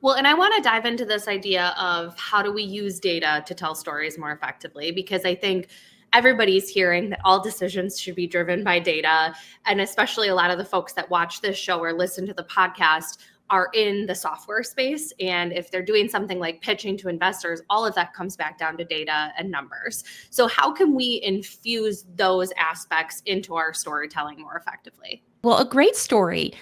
Well, and I want to dive into this idea of how do we use data to tell stories more effectively, because I think everybody's hearing that all decisions should be driven by data. And especially a lot of the folks that watch this show or listen to the podcast are in the software space. And if they're doing something like pitching to investors, all of that comes back down to data and numbers. So, how can we infuse those aspects into our storytelling more effectively? Well, a great story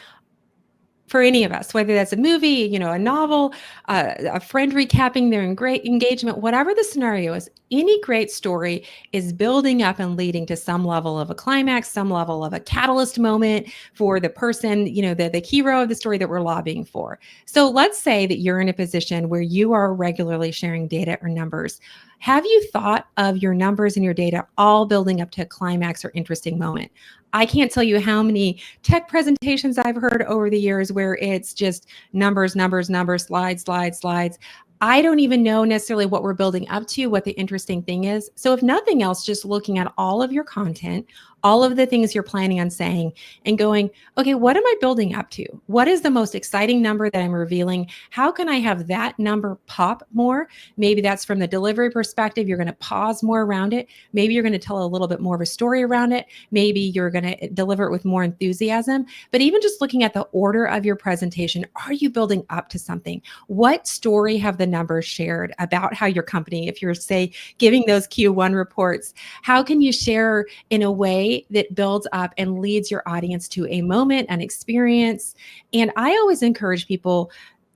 for any of us, whether that's a movie, a novel, a friend recapping their great engagement, whatever the scenario is, any great story is building up and leading to some level of a climax, some level of a catalyst moment for the person, the hero of the story that we're lobbying for. So let's say that you're in a position where you are regularly sharing data or numbers. Have you thought of your numbers and your data all building up to a climax or interesting moment? I can't tell you how many tech presentations I've heard over the years where it's just numbers, numbers, numbers, slides, slides, slides. I don't even know necessarily what we're building up to, what the interesting thing is. So, if nothing else, just looking at all of your content, all of the things you're planning on saying, and going, okay, what am I building up to? What is the most exciting number that I'm revealing? How can I have that number pop more? Maybe that's from the delivery perspective. You're going to pause more around it. Maybe you're going to tell a little bit more of a story around it. Maybe you're going to deliver it with more enthusiasm. But even just looking at the order of your presentation, are you building up to something? What story have the numbers shared about how your company, if you're, say, giving those Q1 reports, how can you share in a way that builds up and leads your audience to a moment, an experience? And I always encourage people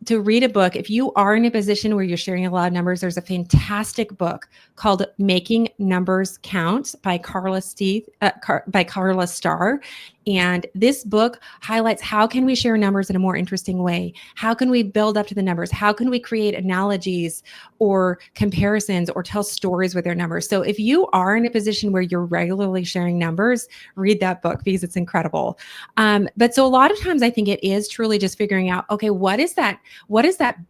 to read a book. If you are in a position where you're sharing a lot of numbers, there's a fantastic book called Making Numbers Count by Carla Starr. And this book highlights how can we share numbers in a more interesting way? How can we build up to the numbers? How can we create analogies or comparisons or tell stories with their numbers? So if you are in a position where you're regularly sharing numbers, read that book because it's incredible. But so a lot of times I think it is truly just figuring out, okay, what is that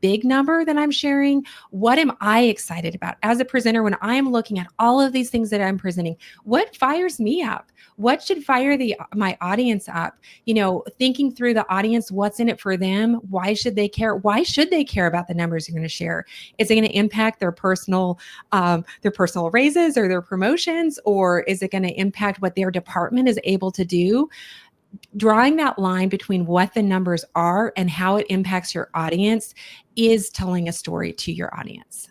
big number that I'm sharing? What am I excited about as a presenter when I'm looking at all of these things that I'm presenting? What fires me up? What should fire my audience up? Thinking through the audience, what's in it for them? Why should they care? Why should they care about the numbers you're going to share? Is it going to impact their personal raises or their promotions, or is it going to impact what their department is able to do? Drawing that line between what the numbers are and how it impacts your audience is telling a story to your audience.